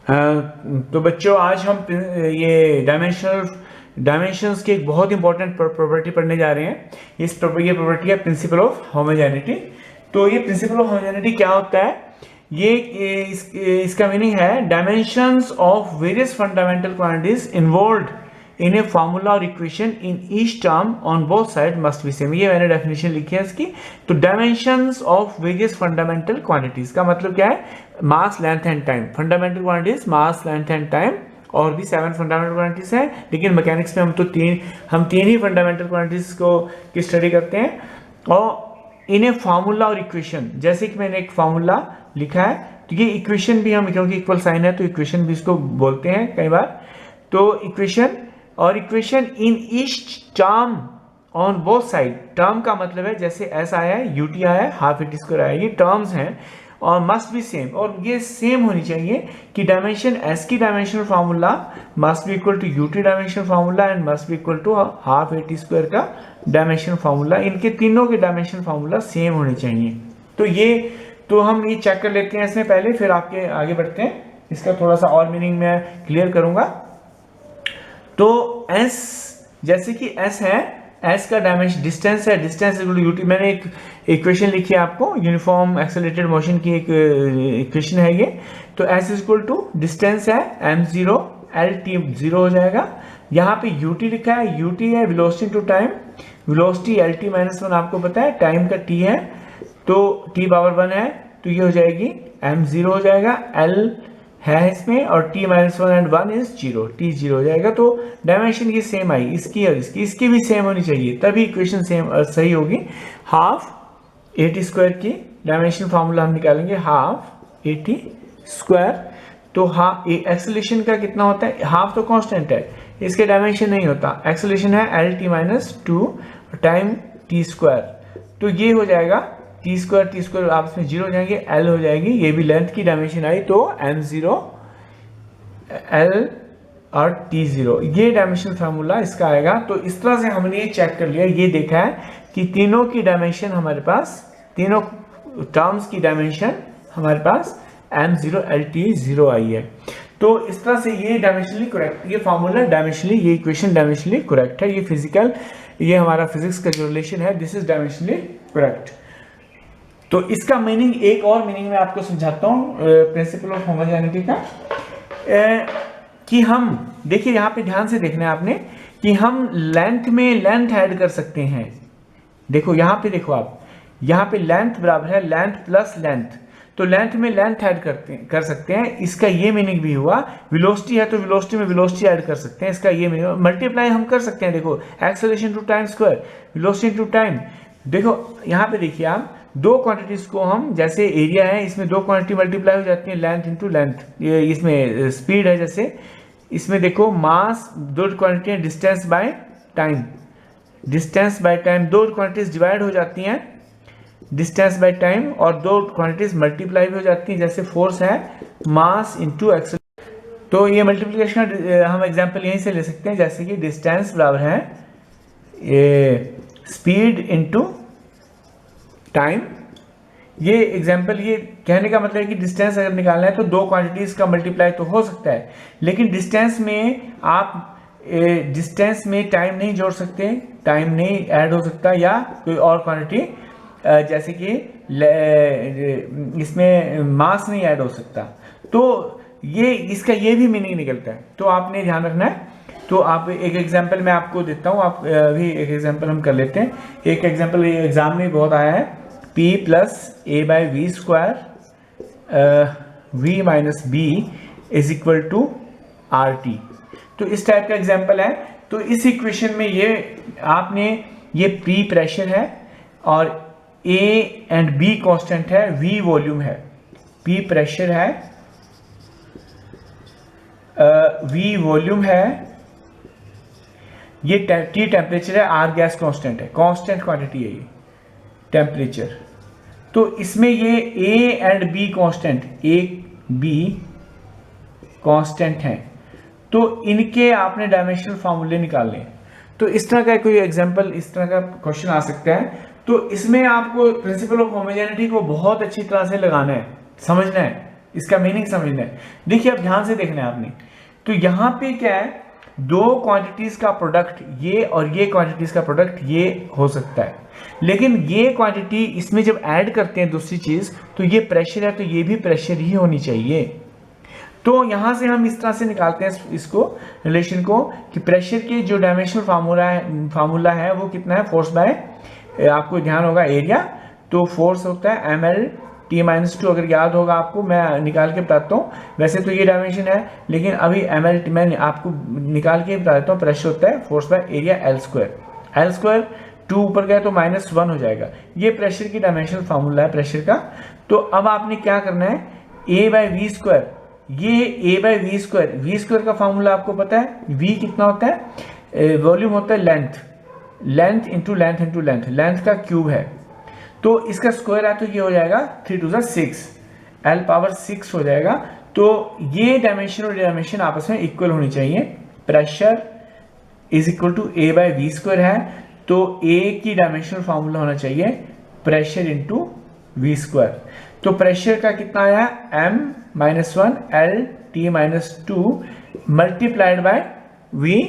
तो बच्चों आज हम ये डायमेंशंस की एक बहुत इंपॉर्टेंट प्रॉपर्टी पढ़ने जा रहे हैं। ये प्रॉपर्टी है प्रिंसिपल ऑफ होमोजेनिटी। तो ये प्रिंसिपल ऑफ होमोजेनिटी क्या होता है? ये इसका मीनिंग है dimensions of various fundamental quantities involved in a formula और equation in each term on both side must be same. ये मैंने डेफिनेशन लिखी है इसकी। तो dimensions of various fundamental quantities का मतलब क्या है? Mass, length and time. Fundamental quantities mass, length and time, और भी 7 फंडामेंटल क्वांटिटीज हैं, लेकिन मैकेनिक्स में हम तीन ही फंडामेंटल क्वांटिटीज की स्टडी करते हैं। और इन ए फार्मूला और इक्वेशन, जैसे कि मैंने एक फार्मूला लिखा है, तो ये इक्वेशन भी हम, क्योंकि इक्वल साइन है तो इक्वेशन भी इसको बोलते हैं कई बार। तो equation in each term on both side. Term का मतलब है जैसे एस आया है, यूटी आया है, हाफ एटी स्क्वायर आया है, ये टर्म्स हैं और मस्ट बी सेम, और ये सेम होनी चाहिए कि डायमेंशन एस की dimensional formula must be equal to u t dimensional formula and must be equal to half a t square का डायमेंशनल फार्मूला। इनके तीनों के डायमेंशनल फार्मूला सेम होने चाहिए। तो हम ये चेक कर लेते हैं इसमें पहले, फिर आपके आगे बढ़ते हैं। इसका थोड़ा सा और मीनिंग मैं क्लियर करूंगा। तो S, जैसे कि S है, S का डायमेंशन डिस्टेंस है, डिस्टेंस इक्वल टू यूटी। मैंने एक इक्वेशन लिखी है आपको, यूनिफॉर्म एक्सेलरेटेड मोशन की एक इक्वेशन है ये। तो S इक्वल टू डिस्टेंस है m0 lt 0 हो जाएगा। यहाँ पे ut लिखा है, ut है velocity to time, velocity lt -1 आपको पता है, टाइम का t है, तो t पावर 1 है, तो ये हो जाएगी m0 हो जाएगा, l है इसमें, और t -1 एंड 1 इज 0, t 0 हो जाएगा। तो डायमेंशन की सेम आई, इसकी और इसकी भी सेम होनी चाहिए, तभी इक्वेशन सेम सही होगी। हाफ एटी स्क्वायर की डायमेंशन फार्मूला हम निकालेंगे, हाफ एटी स्क्वायर। तो एक्सेलरेशन का कितना होता है? हाफ तो कांस्टेंट है, इसके डायमेंशन नहीं होता, एक्सेलरेशन है lt-2 टाइम t स्क्वायर। तो ये हो जाएगा टी स्क्वायर आपस में 0 हो जाएंगे, L हो जाएगी, ये भी लेंथ की डायमेंशन आई, तो m0 L और t0, ये डायमेंशन फार्मूला इसका आएगा। तो इस तरह से हमने ये चेक कर लिया, ये देखा है कि तीनों की डायमेंशन हमारे पास, तीनों टर्म्स की डायमेंशन हमारे पास m0 lt0 आई है। तो इस तरह से ये डायमेंशनली करेक्ट, ये फार्मूला डायमेंशनली, ये इक्वेशन डायमेंशनली करेक्ट है। ये हमारा फिजिक्स का जो रिलेशन है, दिस इज डायमेंशनली करेक्ट। तो इसका मीनिंग, एक और मीनिंग मैं आपको समझाता हूँ प्रिंसिपल ऑफ होमोजेनिटी का, कि हम देखिए, यहाँ पे ध्यान से देखना है आपने, कि हम लेंथ में लेंथ ऐड कर सकते हैं। देखो यहाँ पे, देखो आप, यहाँ पे लेंथ बराबर है लेंथ प्लस लेंथ, तो लेंथ में लेंथ ऐड कर सकते हैं। इसका ये मीनिंग भी हुआ। वेलोसिटी है तो वेलोसिटी में वेलोसिटी ऐड कर सकते हैं, इसका ये मीनिंग। मल्टीप्लाई हम कर सकते हैं, देखो acceleration to time square, velocity to time. देखो यहाँ पे देखिए आप, दो क्वांटिटीज को हम, जैसे एरिया है, इसमें दो क्वांटिटी मल्टीप्लाई हो जाती है, लेंथ इनटू लेंथ। ये इसमें स्पीड है, जैसे इसमें देखो मास, दो क्वांटिटी है, distance by time, distance by time, दो क्वांटिटीज डिवाइड हो जाती हैं डिस्टेंस बाय टाइम, और दो क्वांटिटीज मल्टीप्लाई भी हो जाती हैं, जैसे फोर्स है मास इनटू एक्सेलरेशन। तो ये मल्टीप्लिकेशन हम एग्जांपल यहीं से ले सकते हैं, जैसे कि डिस्टेंस बराबर है ये स्पीड इनटू टाइम। ये एग्जाम्पल, ये कहने का मतलब है कि डिस्टेंस अगर निकालना है तो दो क्वांटिटीज का मल्टीप्लाई तो हो सकता है, लेकिन डिस्टेंस में आप डिस्टेंस में टाइम नहीं जोड़ सकते, टाइम नहीं ऐड हो सकता, या कोई और क्वांटिटी जैसे कि इसमें मास नहीं ऐड हो सकता। तो ये इसका ये भी मीनिंग निकलता है, तो आपने ध्यान रखना है। तो आप एक एग्जांपल मैं आपको देता हूँ, आप अभी एक एग्जांपल हम कर लेते हैं। एक एग्जांपल एग्जाम में बहुत आया है, p + a/v² v - b is equal to RT। तो इस टाइप का एग्जांपल है। तो इस इक्वेशन में ये आपने, ये P प्रेशर है और A एंड B कांस्टेंट है, V वॉल्यूम है। P प्रेशर है, V वॉल्यूम है, ये T टेम्परेचर है, R गैस कांस्टेंट है, कांस्टेंट क्वांटिटी है ये टेम्परेचर। तो इसमें ये A and B constant, A B constant हैं, तो इनके आपने डायमेंशनल फार्मूले निकालने। तो इस तरह का कोई एग्जांपल, इस तरह का क्वेश्चन आ सकता है। तो इसमें आपको प्रिंसिपल ऑफ होमोजेनिटी को बहुत अच्छी तरह से लगाना है, समझना है। इसका मीनिंग समझना है। देखिए अब ध्यान से देखना है आपने, तो यहाँ पे क्या है, दो क्वांटिटीज का प्रोडक्ट ये और ये क्वांटिटीज का प्रोडक्ट ये हो सकता है, लेकिन ये क्वांटिटी इसमें जब ऐड करते हैं दूसरी चीज, तो ये प्रेशर है, तो ये भी प्रेशर ही होनी चाहिए। तो यहां से हम इस तरह से निकालते हैं इसको, रिलेशन को, कि प्रेशर के जो डायमेंशनल फार्मूला है वो कितना है, फोर्स बाय, आपको ध्यान होगा एरिया, तो फोर्स होता है ml/T-2। अगर याद होगा आपको, मैं निकाल के बताता हूँ, वैसे तो ये डायमेंशन है लेकिन अभी ml मैं आपको निकाल के बता देता हूँ। प्रेशर होता है फोर्स बाय एरिया L², 2 ऊपर गया तो -1 हो जाएगा। ये प्रेशर की डायमेंशनल फार्मूला है प्रेशर का। तो अब आपने क्या करना है, A/V², ये A/V², V² का फार्मूला आपको पता है, V कितना होता है, वॉल्यूम होता है लेंथ इंटू लेंथ का क्यूब है, तो इसका स्क्वायर है तो ये हो जाएगा 3 × 6, L⁻⁶ हो जाएगा। तो ये डायमेंशन और डायमेंशन आपस में इक्वल होनी चाहिए। Pressure is equal to A/V² है, तो A की डायमेंशनल फार्मूला होना चाहिए प्रेशर इंटू V²। तो प्रेशर का कितना आया, m-1 L/T-2 multiplied by V,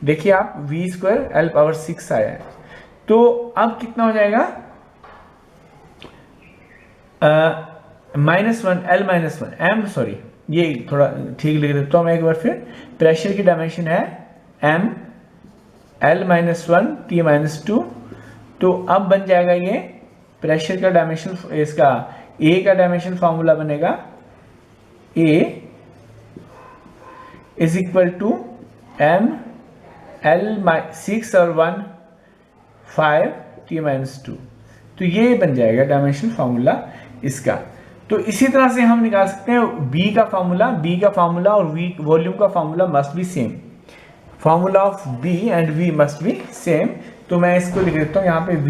देखिए आप V² L⁻⁶ आया है। तो अब कितना हो जाएगा, -1 L-1 m, सॉरी ये थोड़ा ठीक लिख देता हूँ मैं एक बार फिर। प्रेशर की डायमेंशन है m L-1 T-2, तो अब बन जाएगा ये प्रेशर का डायमेंशन, इसका A का डायमेंशन फार्मूला बनेगा A is equal to m L6 और 1 5 T-2। तो ये बन जाएगा डायमेंशन फार्मूला इसका। तो इसी तरह से हम निकाल सकते हैं B का फार्मूला और V वॉल्यूम का formula must be same, formula of B and V must be same. तो मैं इसको लिख देता हूँ यहाँ पे V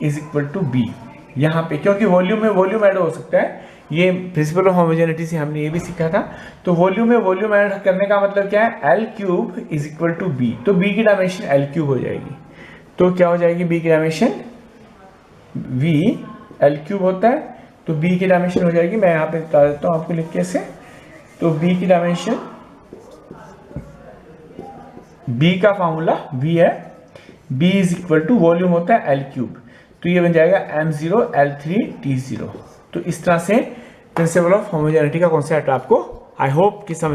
is equal to B, यहाँ पे क्योंकि वॉल्यूम में वॉल्यूम ऐड हो सकता है, ये प्रिंसिपल ऑफ होमोजेनिटी से हमने ये भी सीखा था। तो वॉल्यूम में वॉल्यूम ऐड करने का मतलब क्या है, L³ is equal to B, तो B की डायमेंशन L³ हो जाएगी। तो क्या हो जाएगी B की डायमेंशन, V L³ होता है, तो B की डायमेंशन हो जाएगी, मैं यहाँ पे बता देता हूँ आपको लिख के से। तो B की डायमेंशन, B का फार्मूला V है, B is equal to volume होता है L³, तो ये बन जाएगा m0 L3 T0। तो इस तरह से प्रिंसिपल ऑफ होमोजेनिटी का कॉन्सेप्ट आपको आई होप कि समझ